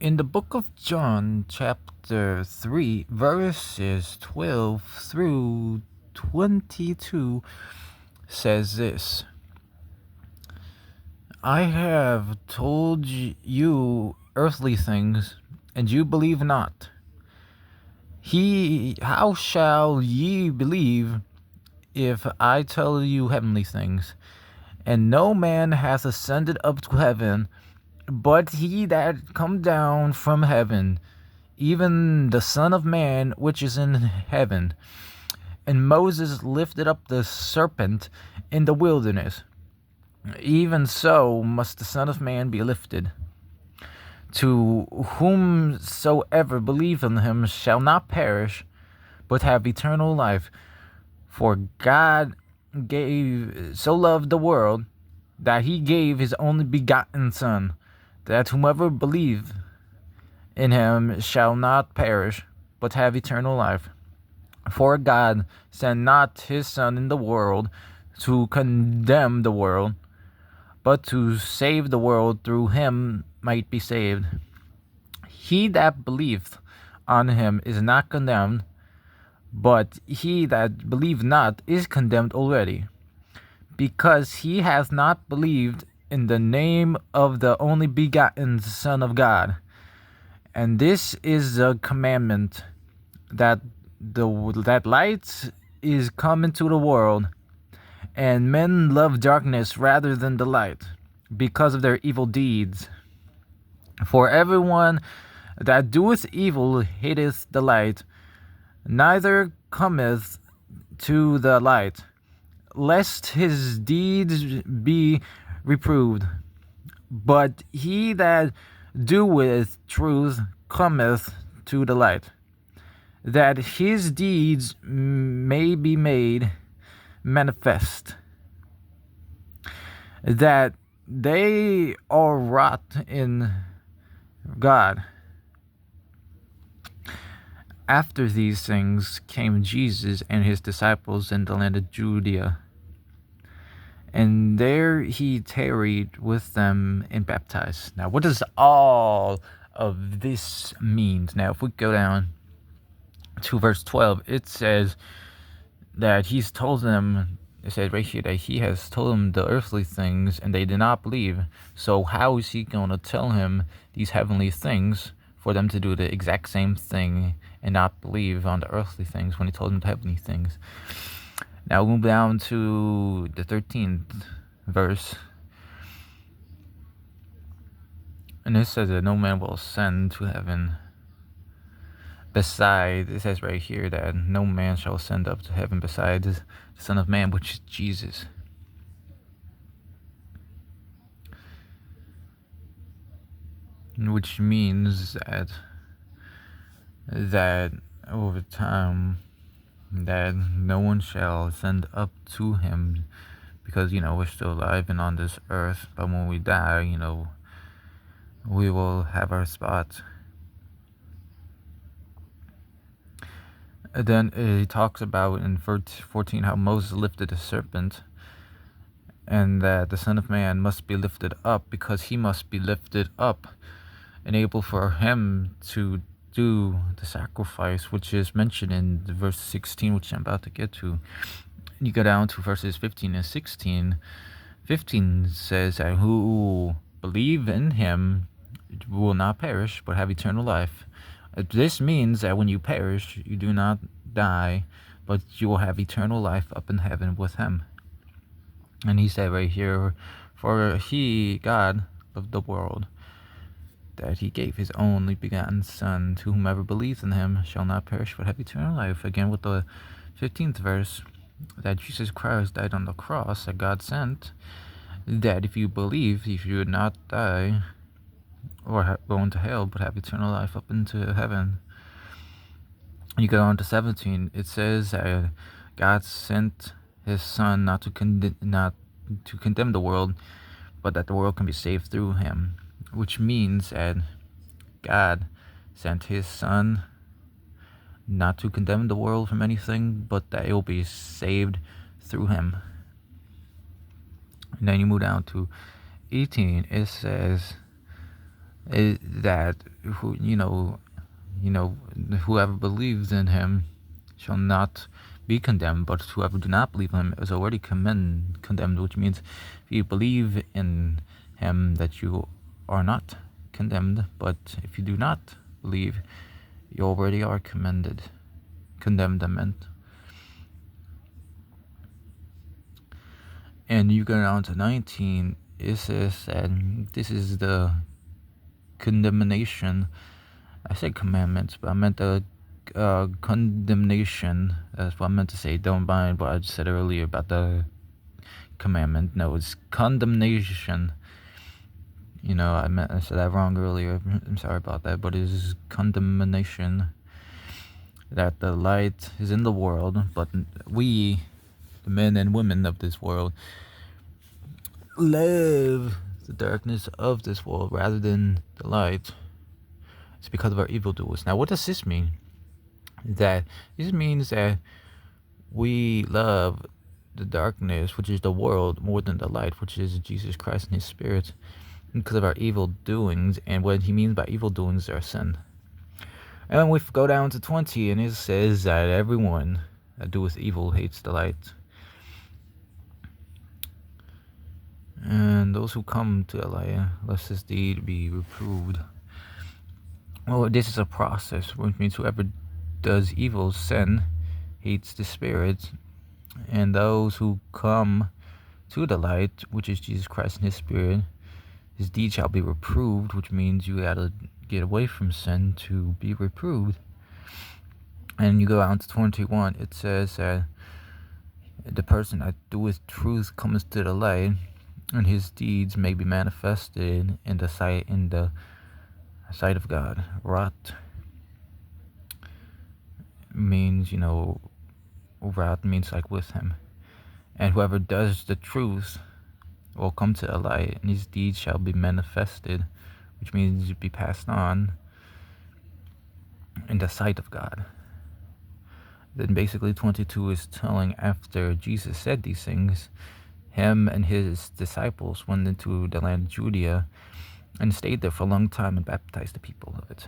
In the book of John, chapter 3, verses 12 through 22, says this: I have told you earthly things, and you believe not. How shall ye believe if I tell you heavenly things? And no man hath ascended up to heaven, but he that come down from heaven, even the Son of Man which is in heaven. And Moses lifted up the serpent in the wilderness. Even so must the Son of Man be lifted, to whomsoever believeth in him shall not perish, but have eternal life. For God so loved the world, that he gave his only begotten Son, that whomever believeth in him shall not perish, but have eternal life. For God sent not his Son in the world to condemn the world, but to save the world through him might be saved. He that believeth on him is not condemned, but he that believeth not is condemned already, because he hath not believed in the name of the only begotten Son of God. And this is the commandment, that light is come into the world, and men love darkness rather than the light, because of their evil deeds. For everyone that doeth evil hateth the light, neither cometh to the light, lest his deeds be reproved. But he that doeth truth cometh to the light, that his deeds may be made manifest, that they are wrought in God. After these things came Jesus and his disciples in the land of Judea, and there he tarried with them and baptized. Now, what does all of this mean? Now, if we go down to verse 12, it says that he's told them, it says right here that he has told them the earthly things and they did not believe. So how is he going to tell him these heavenly things for them to do the exact same thing and not believe on the earthly things when he told them the heavenly things? Now we'll move down to the 13th verse. And it says that no man will ascend to heaven. Besides, it says right here that no man shall ascend up to heaven besides the Son of Man, which is Jesus. Which means that over time, that no one shall ascend up to him, because, we're still alive and on this earth, but when we die, we will have our spot. And then he talks about in verse 14 how Moses lifted the serpent, and that the Son of Man must be lifted up because he must be lifted up, and able for him to do the sacrifice, which is mentioned in verse 16, which I'm about to get to. You go down to verses 15 and 16. 15 says that who believe in him will not perish, but have eternal life. This means that when you perish, you do not die, but you will have eternal life up in heaven with him. And he said right here, for he, God, loved the world, that he gave his only begotten Son, to whomever believes in him shall not perish, but have eternal life. Again with the 15th verse, that Jesus Christ died on the cross that God sent, that if you believe, if you would not die or go into hell, but have eternal life up into heaven. You go on to 17. It says that God sent his Son not to condemn the world, but that the world can be saved through him. Which means that God sent his Son not to condemn the world from anything, but that it will be saved through him. And then you move down to 18. It says that who whoever believes in him shall not be condemned, but whoever do not believe in him is already condemned, which means if you believe in him that you are not condemned, but if you do not believe, you already are condemned, I meant. And you go down to 19, it says that this is the condemnation. I said commandments, but I meant the condemnation. That's what I meant to say. Don't mind what I just said earlier about the commandment. No, it's condemnation. I said that wrong earlier. I'm sorry about that, but it is condemnation. That the light is in the world, but we, the men and women of this world, love the darkness of this world rather than the light. It's because of our evildoers. Now, what does this mean? This means that we love the darkness, which is the world, more than the light, which is Jesus Christ and his Spirit, because of our evil doings. And what he means by evil doings are sin. And then we go down to 20, and it says that everyone that doeth evil hates the light, and those who come to the light, lest his deed be reproved. Well, this is a process, which means whoever does evil, sin, hates the Spirit, and those who come to the light, which is Jesus Christ and his Spirit, his deed shall be reproved, which means you gotta get away from sin to be reproved. And you go on to 21, it says that the person that doeth truth comes to the light, and his deeds may be manifested in the sight sight of God. Rot means, rot means like with him. And whoever does the truth will come to the light, and his deeds shall be manifested, which means be passed on in the sight of God. Then basically 22 is telling, after Jesus said these things, him and his disciples went into the land of Judea and stayed there for a long time and baptized the people of it.